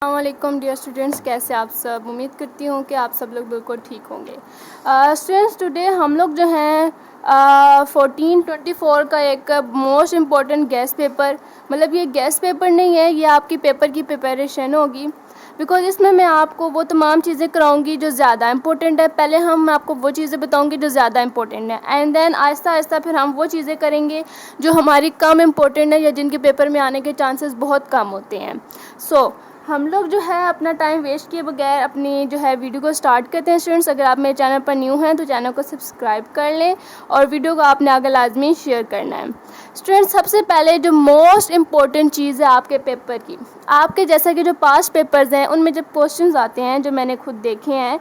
السلام علیکم dear students, کیسے آپ سب؟ امید کرتی ہوں کہ آپ سب لوگ بالکل ٹھیک ہوں گے۔ اسٹوڈینٹس ٹوڈے ہم لوگ جو ہیں 1424 کا ایک موسٹ امپورٹنٹ گیس پیپر، مطلب یہ گیس پیپر نہیں ہے، یہ آپ کی پیپر کی پریپریشن ہوگی، بیکاز اس میں آپ کو وہ تمام چیزیں کراؤں گی جو زیادہ امپورٹنٹ ہے۔ پہلے میں آپ کو وہ چیزیں بتاؤں گی جو زیادہ امپورٹنٹ ہے، اینڈ دین آہستہ آہستہ پھر ہم وہ چیزیں کریں گے جو ہماری کم امپورٹنٹ ہے یا جن کے پیپر میں آنے کے چانسز بہت کم ہوتے ہیں۔ ہم لوگ جو ہے اپنا ٹائم ویسٹ کیے بغیر اپنی جو ہے ویڈیو کو سٹارٹ کرتے ہیں۔ اسٹوڈنٹس اگر آپ میرے چینل پر نیو ہیں تو چینل کو سبسکرائب کر لیں اور ویڈیو کو آپ نے آگے لازمی شیئر کرنا ہے۔ اسٹوڈنٹس سب سے پہلے جو موسٹ امپورٹنٹ چیز ہے آپ کے پیپر کی، آپ کے جیسا کہ جو پاسٹ پیپرز ہیں ان میں جب کوشچنز آتے ہیں جو میں نے خود دیکھے ہیں،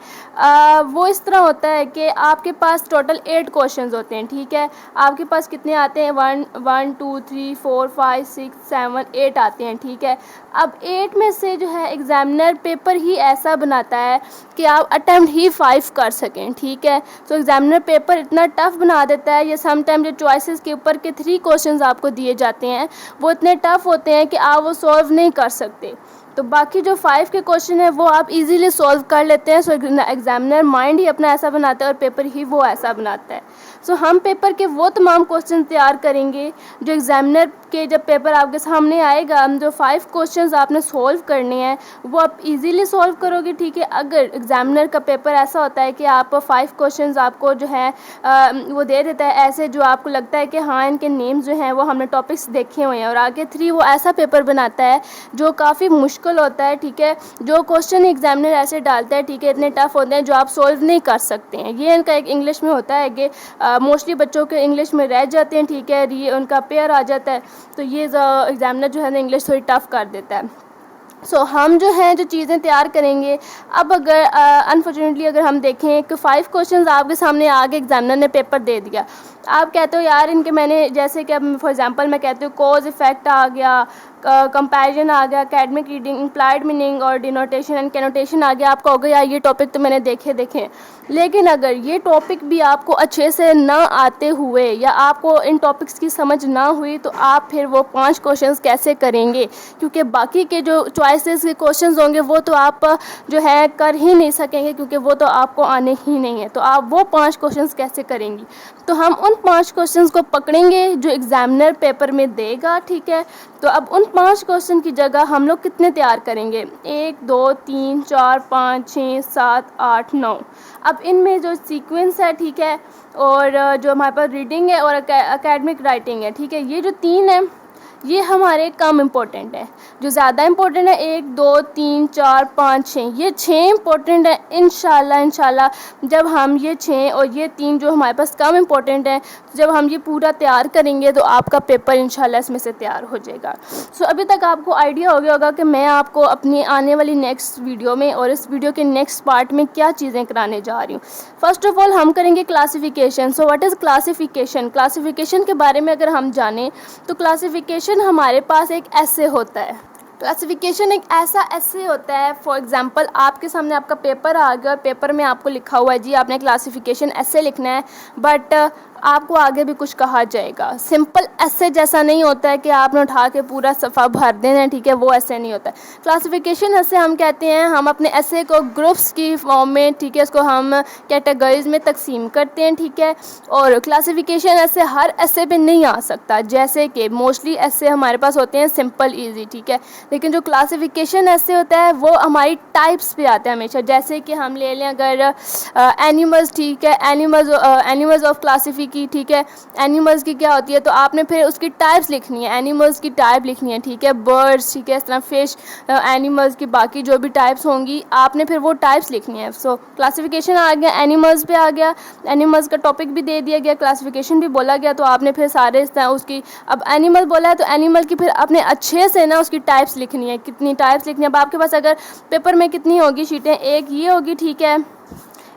وہ اس طرح ہوتا ہے کہ آپ کے پاس ٹوٹل 8 کوشچنز ہوتے ہیں، ٹھیک ہے؟ آپ کے پاس کتنے آتے ہیں؟ 1 2 3 4 5 6 7 8 آتے ہیں، ٹھیک ہے؟ اب 8 میں سے جو ہے ایگزامنر پیپر ہی ایسا بناتا ہے کہ آپ اٹیمپٹ ہی 5 کر سکیں، ٹھیک ہے؟ تو ایگزامنر پیپر اتنا ٹف بنا دیتا ہے، یا سم ٹائم جو چوائسیز کے اوپر کے 3 کوشچنز آپ کو دیے جاتے ہیں وہ اتنے ٹف ہوتے ہیں کہ آپ وہ سولو نہیں کر سکتے، تو باقی جو 5 کے کوشچن ہیں وہ آپ ایزیلی سولو کر لیتے ہیں۔ ایگزامنر مائنڈ ہی اپنا ایسا بناتا ہے اور پیپر ہی وہ ایسا بناتا ہے۔ ہم پیپر کے وہ تمام کوشچن تیار کریں گے جو ایگزامنر کے جب پیپر آپ کے سامنے آئے گا، جو 5 کوشچنز آپ نے سولو کرنے ہیں وہ آپ ایزیلی سولو کرو گے، ٹھیک ہے؟ اگر ایگزامنر کا پیپر ایسا ہوتا ہے کہ آپ 5 کوشچنز آپ کو جو ہے وہ دے دیتا ہے ایسے جو آپ کو لگتا ہے کہ ہاں ان کے نیمز جو ہیں وہ ہم نے ٹاپکس دیکھے ہوئے ہیں، اور آگے 3 وہ ایسا پیپر بناتا ہے جو کافی مشکل ہوتا ہے، ٹھیک ہے؟ جو کوشچن ایگزامنر ایسے ڈالتا ہے، ٹھیک ہے، اتنے ٹف ہوتے ہیں جو آپ سولو نہیں کر سکتے ہیں۔ یہ ان کا ایک انگلش میں ہوتا ہے کہ موسٹلی بچوں کے انگلش میں رہ جاتے ہیں، ٹھیک ہے، یہ ان کا پیئر آ جاتا ہے، تو یہ ایگزامنر جو ہے نا انگلش تھوڑی ٹف کر دیتا ہے۔ ہم جو ہیں جو چیزیں تیار کریں گے، اب اگر انفارچونیٹلی اگر ہم دیکھیں کہ 5 کوشچنز آپ کے سامنے آگے ایگزامنر نے پیپر دے دیا، آپ کہتے ہو یار ان کے میں نے جیسے کہ اب فار ایگزامپل میں کہتی ہوں کوز افیکٹ آ گیا، کمپیریزن آ گیا، اکیڈمک ریڈنگ، امپلائڈ میننگ اور ڈینوٹیشن اینڈ کینوٹیشن آ گیا، آپ کو ہو گیا یہ ٹاپک تو میں نے دیکھے، لیکن اگر یہ ٹاپک بھی آپ کو اچھے سے نہ آتے ہوئے یا آپ کو ان ٹاپکس کی سمجھ نہ ہوئی تو آپ پھر وہ 5 کوشچنز کیسے کریں گے؟ کیونکہ باقی کے جو چوائسیز کے کوشچنز ہوں گے وہ تو آپ جو ہے کر ہی نہیں سکیں گے، کیونکہ وہ تو آپ کو آنے ہی نہیں ہیں، تو آپ وہ 5 کوشچنز کیسے کریں گی؟ تو ہم ان 5 کوشچنز کو پکڑیں گے جو ایگزامنر پیپر میں دے گا، ٹھیک ہے؟ تو اب ان 5 کوشچن کی جگہ ہم لوگ کتنے تیار کریں گے؟ 1 2 3 4 5 6 7 8 9۔ اب ان میں جو سیکوینس ہے، ٹھیک ہے، اور جو ہمارے پاس ریڈنگ ہے اور اکیڈمک رائٹنگ ہے، ٹھیک ہے، یہ جو 3 ہیں یہ ہمارے کم امپورٹنٹ ہے۔ جو زیادہ امپورٹنٹ ہے 1 2 3 4 5 6، یہ 6 امپورٹنٹ ہے۔ انشاءاللہ جب ہم یہ 6 اور یہ 3 جو ہمارے پاس کم امپورٹنٹ ہیں، جب ہم یہ پورا تیار کریں گے تو آپ کا پیپر انشاءاللہ اس میں سے تیار ہو جائے گا۔ ابھی تک آپ کو آئیڈیا ہو گیا ہوگا کہ میں آپ کو اپنی آنے والی نیکسٹ ویڈیو میں اور اس ویڈیو کے نیکسٹ پارٹ میں کیا چیزیں کرانے جا رہی ہوں۔ فرسٹ آف آل ہم کریں گے classification. What is classification? Classification کے بارے میں اگر ہم جانیں تو کلاسیفیکیشن ہمارے پاس ایک ایسے ہوتا ہے۔ کلاسیفیکیشن ایک ایسا ایسے ہوتا ہے، فار ایگزامپل آپ کے سامنے آپ کا پیپر آ گیا اور پیپر میں آپ کو لکھا ہوا ہے جی آپ نے کلاسیفیکیشن ایسے لکھنا ہے، بٹ آپ کو آگے بھی کچھ کہا جائے گا۔ سمپل ایسے جیسا نہیں ہوتا ہے کہ آپ نے اٹھا کے پورا صفحہ بھر دینا، ٹھیک ہے، وہ ایسے نہیں ہوتا ہے۔ کلاسیفیکیشن ایسے ہم کہتے ہیں، ہم اپنے ایسے کو گروپس کی فارم میں، ٹھیک ہے، اس کو ہم کیٹیگریز میں تقسیم کرتے ہیں، ٹھیک ہے، اور کلاسیفیکیشن ایسے ہر ایسے پہ نہیں آ سکتا، جیسے کہ موسٹلی ایسے ہمارے پاس ہوتے ہیں سمپل ایزی، ٹھیک ہے، لیکن جو کلاسیفیکیشن ایسے ہوتا ہے وہ ہماری ٹائپس پہ آتا ہے ہمیشہ۔ جیسے کہ ہم لے لیں اگر اینیملز، ٹھیک ہے، اینیملز آف کلاسیفی کی، ٹھیک ہے، اینیملز کی کیا ہوتی ہے، تو آپ نے پھر اس کی ٹائپس لکھنی ہے، اینیملز کی ٹائپ لکھنی ہے، ٹھیک ہے، برڈز، ٹھیک ہے، اس طرح فش، اینیملز کی باقی جو بھی ٹائپس ہوں گی آپ نے پھر وہ ٹائپس لکھنی ہے۔ کلاسیفیکیشن آ گیا، اینیملز پہ آ گیا، اینیملز کا ٹاپک بھی دے دیا گیا، کلاسیفیکیشن بھی بولا گیا، تو آپ نے پھر سارے اس کی اب اینیمل بولا ہے تو اینیمل کی پھر اپنے اچھے سے نا اس کی ٹائپس لکھنی ہے، کتنی ٹائپس لکھنی ہے۔ اب آپ کے پاس اگر پیپر میں کتنی ہوگی شیٹیں، ایک یہ ہوگی، ٹھیک ہے،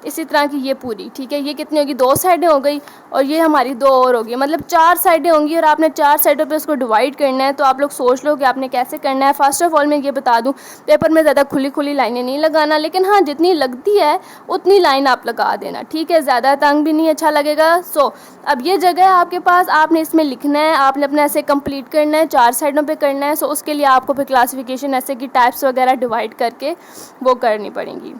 اسی طرح کی یہ پوری, ٹھیک ہے. یہ کتنی ہوگی, 2 سائڈیں ہو گئی, اور یہ ہماری 2 اور ہوگی, مطلب 4 سائڈیں ہوں گی, اور آپ نے 4 سائڈوں پہ اس کو ڈیوائڈ کرنا ہے. تو آپ لوگ سوچ لو کہ آپ نے کیسے کرنا ہے. فرسٹ آف آل میں یہ بتا دوں, پیپر میں زیادہ کھلی لائنیں نہیں لگانا, لیکن ہاں جتنی لگتی ہے اتنی لائن آپ لگا دینا, ٹھیک ہے. زیادہ تنگ بھی نہیں اچھا لگے گا. اب یہ جگہ ہے آپ کے پاس, آپ نے اس میں لکھنا ہے, آپ نے اپنا ایسے کمپلیٹ کرنا ہے, 4 سائڈوں پہ کرنا ہے. اس کے لیے آپ کو پھر کلاسیفیکیشن ایسے کی ٹائپس وغیرہ ڈیوائڈ کر کے وہ کرنی پڑیں گی.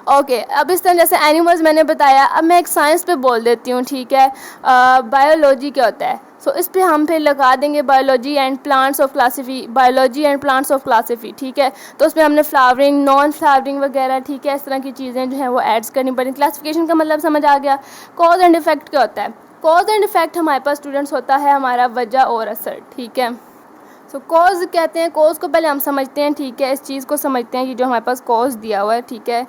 اوکے, اب اس طرح جیسے اینیملز میں نے بتایا, اب میں ایک سائنس پہ بول دیتی ہوں, ٹھیک ہے. بایولوجی کیا ہوتا ہے, اس پہ ہم پھر لگا دیں گے بایولوجی اینڈ پلانٹس آف کلاسیفی, ٹھیک ہے. تو اس میں ہم نے فلاورنگ, نان فلاورنگ وغیرہ, ٹھیک ہے, اس طرح کی چیزیں جو ہیں وہ ایڈس کرنی پڑیں. کلاسیفیکیشن کا مطلب سمجھ آ گیا. کاز اینڈ افیکٹ کیا ہوتا ہے, کاز اینڈ افیکٹ ہمارے پاس اسٹوڈنٹس ہوتا ہے ہمارا وجہ اور اثر, ٹھیک ہے. کاز کہتے ہیں, کاز کو پہلے ہم سمجھتے ہیں, ٹھیک ہے. اس چیز کو سمجھتے ہیں, یہ جو ہمارے پاس کاز دیا ہوا ہے, ٹھیک ہے.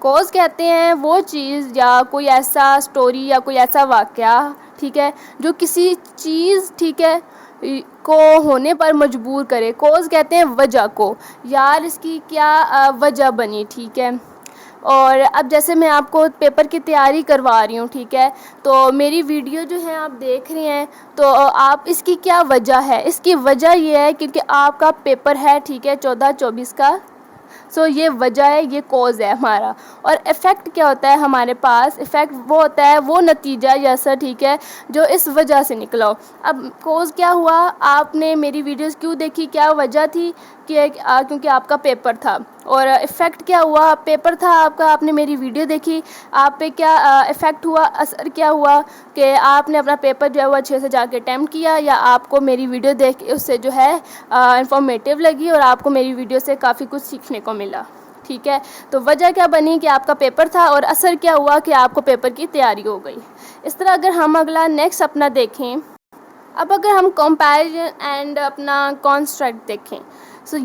کاز کہتے ہیں وہ چیز یا کوئی ایسا سٹوری یا کوئی ایسا واقعہ, ٹھیک ہے, جو کسی چیز, ٹھیک ہے, کو ہونے پر مجبور کرے. کاز کہتے ہیں وجہ کو, یار اس کی کیا وجہ بنی, ٹھیک ہے. اور اب جیسے میں آپ کو پیپر کی تیاری کروا رہی ہوں, ٹھیک ہے, تو میری ویڈیو جو ہے آپ دیکھ رہے ہیں, تو آپ اس کی کیا وجہ ہے, اس کی وجہ یہ ہے کیونکہ آپ کا پیپر ہے, ٹھیک ہے, 14-24 کا. یہ وجہ ہے, یہ کاز ہے ہمارا. اور افیکٹ کیا ہوتا ہے ہمارے پاس, افیکٹ وہ ہوتا ہے وہ نتیجہ یا اثر, ٹھیک ہے, جو اس وجہ سے نکلا ہو. اب کاز کیا ہوا, آپ نے میری ویڈیوز کیوں دیکھی, کیا وجہ تھی, کہ کیونکہ آپ کا پیپر تھا. اور افیکٹ کیا ہوا, پیپر تھا آپ کا, آپ نے میری ویڈیو دیکھی, آپ پہ کیا افیکٹ ہوا, اثر کیا ہوا, کہ آپ نے اپنا پیپر جو ہے وہ اچھے سے جا کے اٹیمپٹ کیا, یا آپ کو میری ویڈیو دیکھ کے اس سے جو ہے انفارمیٹیو لگی, اور آپ کو میری ویڈیو سے کافی کچھ سیکھنے کو ملا, ٹھیک ہے. تو وجہ کیا بنی کہ آپ کا پیپر تھا, اور اثر کیا ہوا کہ آپ کو پیپر کی تیاری ہو گئی. اس طرح اگر ہم اگلا نیکسٹ اپنا دیکھیں, اب اگر ہم کمپیریزن اینڈ اپنا کانسٹرکٹ دیکھیں,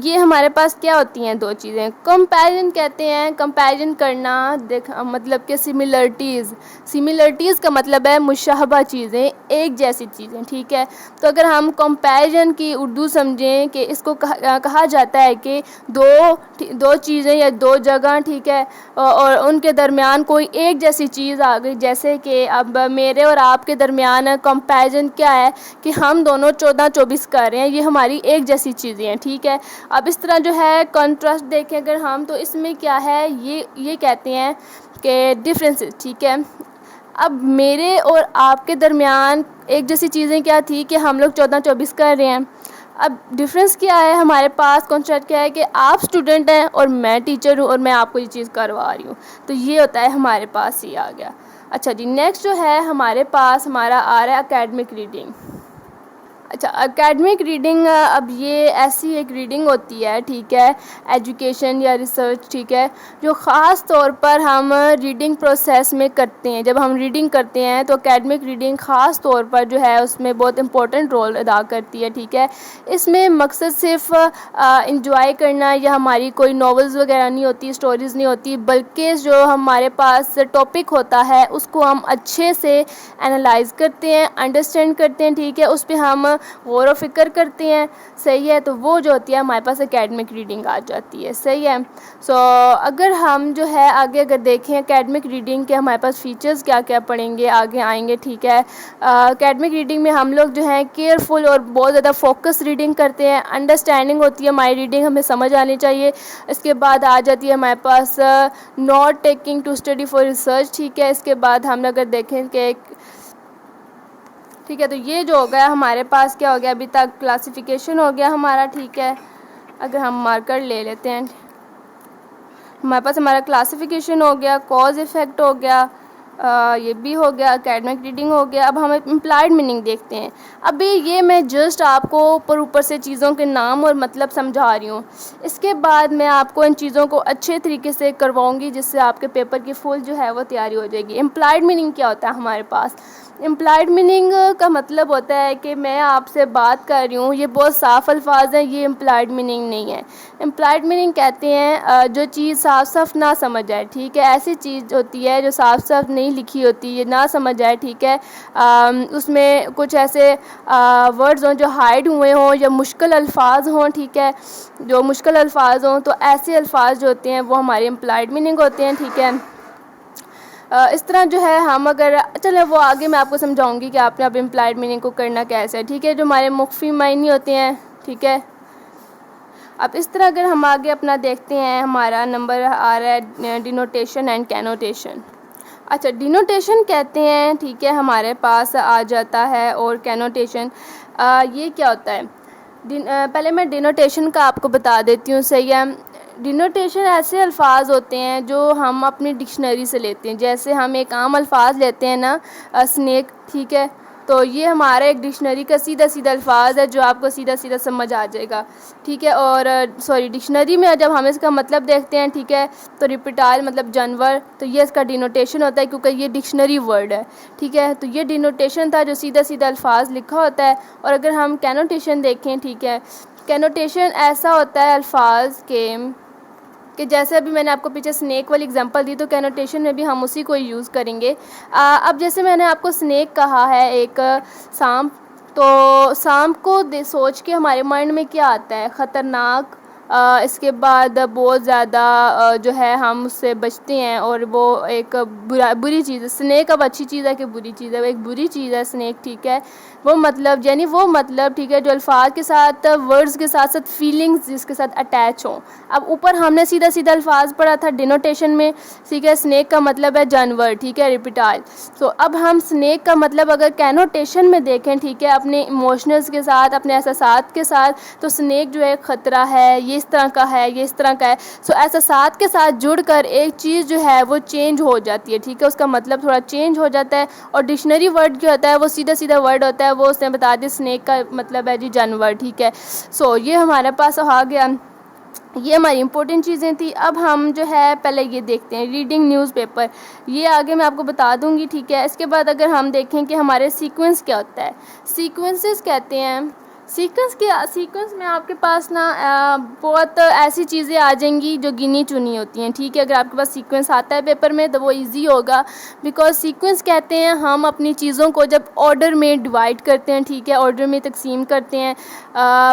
یہ ہمارے پاس کیا ہوتی ہیں 2 چیزیں. کمپیریزن کہتے ہیں کمپیریزن کرنا, مطلب کہ سملرٹیز کا مطلب ہے مشابہ چیزیں, ایک جیسی چیزیں, ٹھیک ہے. تو اگر ہم کمپیریزن کی اردو سمجھیں, کہ اس کو کہا جاتا ہے کہ دو چیزیں یا 2 جگہ, ٹھیک ہے, اور ان کے درمیان کوئی ایک جیسی چیز آ گئی. جیسے کہ اب میرے اور آپ کے درمیان کمپیریزن کیا ہے, کہ ہم دونوں 14-24 کر رہے ہیں, یہ ہماری ایک جیسی چیزیں ہیں, ٹھیک ہے. اب اس طرح جو ہے کنٹراسٹ دیکھیں اگر ہم, تو اس میں کیا ہے, یہ کہتے ہیں کہ ڈفرینسز, ٹھیک ہے. اب میرے اور آپ کے درمیان ایک جیسی چیزیں کیا تھی, کہ ہم لوگ 14-24 کر رہے ہیں. اب ڈفرینس کیا ہے ہمارے پاس, کنسیپٹ کیا ہے, کہ آپ اسٹوڈنٹ ہیں اور میں ٹیچر ہوں, اور میں آپ کو یہ چیز کروا رہی ہوں. تو یہ ہوتا ہے ہمارے پاس, یہ آ گیا. اچھا جی, نیکسٹ جو ہے ہمارے پاس ہمارا آ رہا ہے اکیڈمک ریڈنگ. اچھا, اکیڈمک ریڈنگ, اب یہ ایسی ایک ریڈنگ ہوتی ہے, ٹھیک ہے, ایجوکیشن یا ریسرچ, ٹھیک ہے, جو خاص طور پر ہم ریڈنگ پروسیس میں کرتے ہیں. جب ہم ریڈنگ کرتے ہیں تو اکیڈمک ریڈنگ خاص طور پر جو ہے اس میں بہت امپورٹنٹ رول ادا کرتی ہے, ٹھیک ہے. اس میں مقصد صرف انجوائے کرنا یا ہماری کوئی ناولز وغیرہ نہیں ہوتی, اسٹوریز نہیں ہوتی, بلکہ جو ہمارے پاس ٹاپک ہوتا ہے اس کو ہم اچھے سے انالائز کرتے ہیں, انڈرسٹینڈ کرتے ہیں, ٹھیک ہے, اس پہ ہم غور و فکر کرتے ہیں, صحیح ہے. تو وہ جو ہوتی ہے ہمارے پاس اکیڈمک ریڈنگ آ جاتی ہے, صحیح ہے. اگر ہم جو ہے آگے اگر دیکھیں اکیڈمک ریڈنگ کے ہمارے پاس فیچرز کیا کیا پڑیں گے, آگے آئیں گے, ٹھیک ہے. اکیڈمک ریڈنگ میں ہم لوگ جو ہیں کیئرفل اور بہت زیادہ فوکس ریڈنگ کرتے ہیں, انڈرسٹینڈنگ ہوتی ہے ہماری ریڈنگ, ہمیں سمجھ آنی چاہیے. اس کے بعد آ جاتی ہے ہمارے پاس note taking to study for research, ٹھیک ہے. اس کے بعد ہم اگر دیکھیں کہ, ٹھیک ہے, تو یہ جو ہو گیا ہمارے پاس کیا ہو گیا, ابھی تک کلاسیفیکیشن ہو گیا ہمارا, ٹھیک ہے. اگر ہم مارکر لے لیتے ہیں, ہمارے پاس ہمارا کلاسیفیکیشن ہو گیا, کاز افیکٹ ہو گیا, یہ بھی ہو گیا, اکیڈمک ریڈنگ ہو گیا. اب ہم امپلائڈ میننگ دیکھتے ہیں. ابھی یہ میں جسٹ آپ کو اوپر سے چیزوں کے نام اور مطلب سمجھا رہی ہوں. اس کے بعد میں آپ کو ان چیزوں کو اچھے طریقے سے کرواؤں گی, جس سے آپ کے پیپر کی فل جو ہے وہ تیاری ہو جائے گی. امپلائڈ میننگ کیا ہوتا ہے ہمارے پاس, امپلائڈ میننگ کا مطلب ہوتا ہے کہ میں آپ سے بات کر رہی ہوں, یہ بہت صاف الفاظ ہیں, یہ امپلائڈ میننگ نہیں ہے. امپلائڈ میننگ کہتے ہیں جو چیز صاف صاف نہ سمجھ آئے, ٹھیک ہے, ایسی چیز ہوتی ہے جو صاف صاف نہیں لکھی ہوتی, یہ نہ سمجھ آئے, ٹھیک ہے. اس میں کچھ ایسے ورڈز ہوں جو ہائڈ ہوئے ہوں, یا مشکل الفاظ ہوں, ٹھیک ہے, جو مشکل الفاظ ہوں, تو ایسے الفاظ جو ہوتے ہیں وہ ہمارے امپلائڈ میننگ ہوتے ہیں, ٹھیک ہے. اس طرح جو ہے ہم اگر چلے وہ آگے میں آپ کو سمجھاؤں گی کہ آپ نے اب امپلائڈ میننگ کو کرنا کیسے ہے، ٹھیک ہے، جو ہمارے مخفی معنی ہوتے ہیں، ٹھیک ہے۔ اب اس طرح اگر ہم آگے اپنا دیکھتے ہیں، ہمارا نمبر آ رہا ہے ڈینوٹیشن اینڈ کینوٹیشن۔ اچھا، ڈینوٹیشن کہتے ہیں، ٹھیک ہے، ہمارے پاس آ جاتا ہے، اور کینوٹیشن یہ کیا ہوتا ہے؟ پہلے میں ڈینوٹیشن کا آپ کو بتا دیتی ہوں، صحیح ہے۔ ڈینوٹیشن ایسے الفاظ ہوتے ہیں جو ہم اپنی ڈکشنری سے لیتے ہیں، جیسے ہم ایک عام الفاظ لیتے ہیں نا، اسنیک، ٹھیک ہے، تو یہ ہمارا ایک ڈکشنری کا سیدھا سیدھا الفاظ ہے جو آپ کو سیدھا سیدھا سمجھ آ جائے گا، ٹھیک ہے۔ اور ڈکشنری میں جب ہم اس کا مطلب دیکھتے ہیں، ٹھیک ہے، تو ریپٹائل مطلب جانور، تو یہ اس کا ڈینوٹیشن ہوتا ہے کیونکہ یہ ڈکشنری ورڈ ہے، ٹھیک ہے۔ تو یہ ڈینوٹیشن تھا جو سیدھا سیدھا الفاظ لکھا ہوتا ہے۔ اور اگر ہم کینوٹیشن دیکھیں، ٹھیک ہے، کینوٹیشن ایسا ہوتا ہے الفاظ کہ جیسے ابھی میں نے آپ کو پیچھے سنیک والی اگزامپل دی، تو کینوٹیشن میں بھی ہم اسی کو یوز کریں گے۔ اب جیسے میں نے آپ کو سنیک کہا ہے، ایک سانپ، تو سانپ کو سوچ کے ہمارے مائنڈ میں کیا آتا ہے؟ خطرناک، اس کے بعد بہت زیادہ جو ہے ہم اس سے بچتے ہیں، اور وہ ایک بری چیز ہے۔ سنیک اب اچھی چیز ہے کہ بری چیز ہے؟ وہ ایک بری چیز ہے سنیک، ٹھیک ہے۔ وہ مطلب ٹھیک ہے، جو الفاظ کے ساتھ، ورڈز کے ساتھ ساتھ فیلنگز جس کے ساتھ اٹیچ ہوں۔ اب اوپر ہم نے سیدھا سیدھا الفاظ پڑھا تھا ڈینوٹیشن میں، ٹھیک ہے، سنیک کا مطلب ہے جانور، ٹھیک ہے، ریپٹائل۔ تو اب ہم سنیک کا مطلب اگر کینوٹیشن میں دیکھیں، ٹھیک ہے، اپنے ایموشنلز کے ساتھ، اپنے احساسات کے ساتھ، تو سنیک جو ہے خطرہ ہے، یہ اس طرح کا ہے، یہ اس طرح کا ہے۔ سو احساسات کے ساتھ جڑ کر ایک چیز جو ہے وہ چینج ہو جاتی ہے، ٹھیک ہے، اس کا مطلب تھوڑا چینج ہو جاتا ہے۔ اور ڈکشنری ورڈ کیا ہوتا ہے؟ وہ سیدھا سیدھا ورڈ ہوتا ہے، وہ اس نے بتا دی سنیک کا مطلب ہے جی جانور، ٹھیک ہے۔ سو یہ ہمارے پاس آ گیا، یہ ہماری امپورٹنٹ چیزیں تھیں۔ اب ہم جو ہے پہلے یہ دیکھتے ہیں ریڈنگ نیوز پیپر، یہ آگے میں آپ کو بتا دوں گی، ٹھیک ہے۔ اس کے بعد اگر ہم دیکھیں کہ ہمارے سیکوینس کیا ہوتا ہے، سیکوینسز کہتے ہیں، سیکوینس میں آپ کے پاس نا بہت ایسی چیزیں آ جائیں گی جو گنی چنی ہوتی ہیں، ٹھیک ہے۔ اگر آپ کے پاس سیکوینس آتا ہے پیپر میں تو وہ ایزی ہوگا، بیکاز سیکوینس کہتے ہیں ہم اپنی چیزوں کو جب آرڈر میں ڈیوائڈ کرتے ہیں، ٹھیک ہے، آرڈر میں تقسیم کرتے ہیں،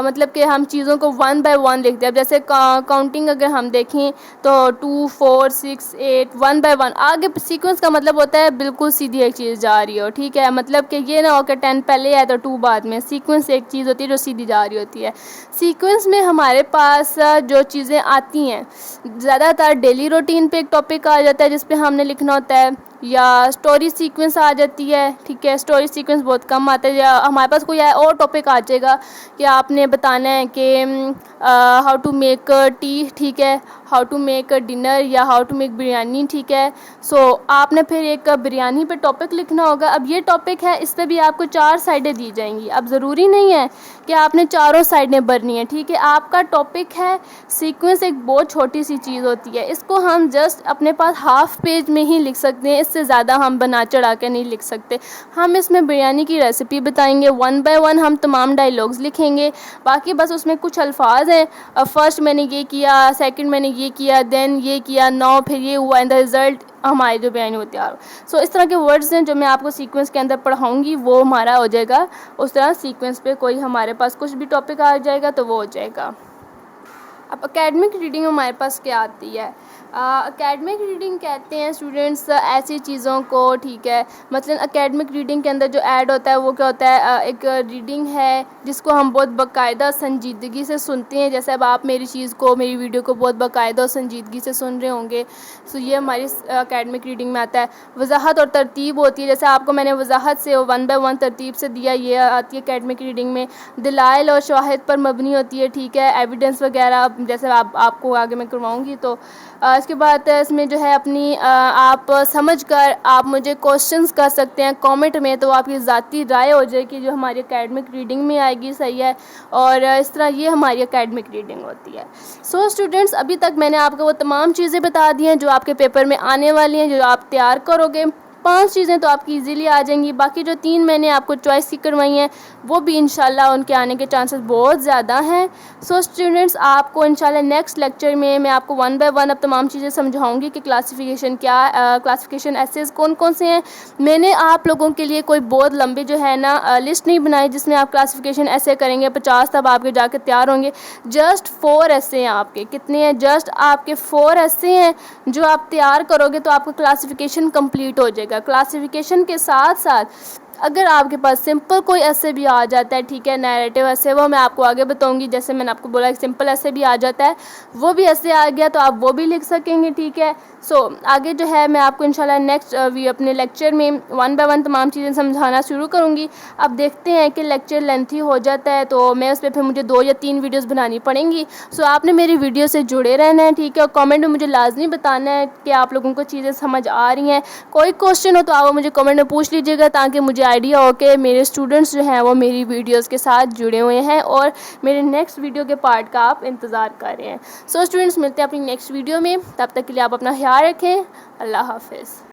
مطلب کہ ہم چیزوں کو 1 by 1 لکھتے ہیں۔ اب جیسے کاؤنٹنگ اگر ہم دیکھیں تو 2 4 6 8 1 by 1، آگے سیکوینس کا مطلب ہوتا ہے بالکل سیدھی ایک چیز جا رہی ہو، ٹھیک ہے، مطلب کہ یہ نہ ہو کہ 10 پہلے ہے تو 2 بعد میں۔ سیکوینس ایک چیز ہوتی ہے جو سیدھی جا رہی ہوتی ہے۔ سیکوینس میں ہمارے پاس جو چیزیں آتی ہیں، زیادہ تر ڈیلی روٹین پہ ایک ٹاپک آ جاتا ہے جس پہ ہم نے لکھنا ہوتا ہے، یا اسٹوری سیکوینس آ جاتی ہے، ٹھیک ہے۔ اسٹوری سیکوینس بہت کم آتا ہے، یا ہمارے پاس کوئی اور ٹاپک آ جائے گا کہ آپ نے بتانا ہے کہ ہاؤ ٹو میک ٹی، ٹھیک ہے، ہاؤ ٹو میک ڈنر، یا ہاؤ ٹو میک بریانی، ٹھیک ہے۔ سو آپ نے پھر ایک بریانی پہ ٹاپک لکھنا ہوگا۔ اب یہ ٹاپک ہے، اس پہ بھی آپ کو 4 سائڈیں دی جائیں گی۔ اب ضروری نہیں ہے کہ آپ نے چاروں سائڈیں بھرنی ہیں، ٹھیک ہے۔ آپ کا ٹاپک ہے، سیکوینس ایک بہت چھوٹی سی چیز ہوتی ہے، اس کو ہم جسٹ اپنے پاس ہاف پیج میں ہی لکھ سکتے ہیں، اس سے زیادہ ہم بنا چڑھا کے نہیں لکھ سکتے۔ ہم اس میں بریانی کی ریسیپی بتائیں گے، 1 by 1 ہم تمام ڈائلاگز لکھیں گے، باقی بس اس میں کچھ الفاظ ہیں، فرسٹ میں نے یہ کیا، سیکنڈ میں نے یہ کیا، دین یہ کیا، نو پھر یہ ہوا، اینڈ دا ریزلٹ ہماری جو بیانی ہوتی ہے۔ سو اس طرح کے ورڈز ہیں جو میں آپ کو سیکوینس کے اندر پڑھاؤں گی، وہ ہمارا ہو جائے گا۔ اس طرح سیکوینس پہ کوئی ہمارے پاس کچھ بھی ٹاپک آ جائے گا تو وہ ہو جائے گا۔ اب اکیڈمک ریڈنگ ہمارے پاس کیا آتی ہے؟ اکیڈمک ریڈنگ کہتے ہیں اسٹوڈنٹس ایسی چیزوں کو، ٹھیک ہے، مثلا اکیڈمک ریڈنگ کے اندر جو ایڈ ہوتا ہے وہ کیا ہوتا ہے؟ ایک ریڈنگ ہے جس کو ہم بہت باقاعدہ سنجیدگی سے سنتے ہیں، جیسے اب آپ میری ویڈیو کو بہت باقاعدہ اور سنجیدگی سے سن رہے ہوں گے، سو یہ ہماری اکیڈمک ریڈنگ میں آتا ہے۔ وضاحت اور ترتیب ہوتی ہے، جیسے آپ کو میں نے وضاحت سے 1 by 1 ترتیب سے دیا، یہ آتی ہے اکیڈمک ریڈنگ میں۔ دلائل اور شواہد پر مبنی ہوتی ہے، ٹھیک ہے، ایویڈنس وغیرہ، جیسے آپ کو آگے میں کرواؤں گی۔ تو اس کے بعد اس میں جو ہے اپنی آپ سمجھ کر آپ مجھے کوشچنس کر سکتے ہیں کامنٹ میں، تو آپ کی ذاتی رائے ہو جائے کہ جو ہماری اکیڈمک ریڈنگ میں آئے گی، صحیح ہے۔ اور اس طرح یہ ہماری اکیڈمک ریڈنگ ہوتی ہے۔ سو اسٹوڈنٹس، ابھی تک میں نے آپ کو وہ تمام چیزیں بتا دی ہیں جو آپ کے پیپر میں آنے والی ہیں، جو آپ تیار کرو گے، 5 چیزیں تو آپ کی ایزیلی آ جائیں گی. باقی جو 3 میں نے آپ کو چوائس کی کروائی ہیں وہ بھی انشاءاللہ ان کے آنے کے چانسز بہت زیادہ ہیں. سو اسٹوڈنٹس آپ کو انشاءاللہ نیکسٹ لیکچر میں آپ کو 1 بائی 1 اب تمام چیزیں سمجھاؤں گی کہ کلاسیفیکیشن کلاسیفیکیشن ایسیز کون سے ہیں. میں نے آپ لوگوں کے لیے کوئی بہت لمبی جو ہے نا لسٹ نہیں بنائی جس میں آپ کلاسیفیکیشن ایسے کریں گے 50 تب آپ کے جا کے تیار ہوں گے. جسٹ 4 ایسے ہیں آپ کے. کتنے ہیں؟ جسٹ آپ کے 4 ایسے ہیں جو آپ تیار کرو گے تو آپ کا کلاسیفیکیشن کمپلیٹ ہو جائے گا. کلاسیفیکیشن کے ساتھ ساتھ اگر آپ کے پاس سمپل کوئی ایسے بھی آ جاتا ہے، ٹھیک ہے، نیریٹو ایسے، وہ میں آپ کو آگے بتاؤں گی. جیسے میں نے آپ کو بولا کہ سمپل ایسے بھی آ جاتا ہے، وہ بھی ایسے آ گیا تو آپ وہ بھی لکھ سکیں گے، ٹھیک ہے. سو آگے جو ہے میں آپ کو انشاءاللہ نیکسٹ اپنے لیکچر میں 1 بائی 1 تمام چیزیں سمجھانا شروع کروں گی. اب دیکھتے ہیں کہ لیکچر لینتھی ہو جاتا ہے تو میں اس پہ پھر مجھے 2 یا 3 ویڈیوز بنانی پڑیں گی. سو آپ نے میری ویڈیو سے جڑے رہنا ہے، ٹھیک ہے. اور کامنٹ میں مجھے لازمی بتانا ہے کہ آپ لوگوں کو چیزیں سمجھ آ رہی ہیں. کوئی کوشچن ہو تو آپ مجھے کامنٹ میں پوچھ لیجیے گا تاکہ مجھے آئیڈیا ہو کہ میرے اسٹوڈنٹس جو ہیں وہ میری ویڈیوز کے ساتھ جڑے ہوئے ہیں اور میرے نیکسٹ ویڈیو کے پارٹ کا آپ انتظار کر رہے ہیں. سو اسٹوڈنٹس ملتے ہیں اپنی نیکسٹ ویڈیو میں. تب تک کے لیے آپ اپنا خیال رکھیں. اللہ حافظ.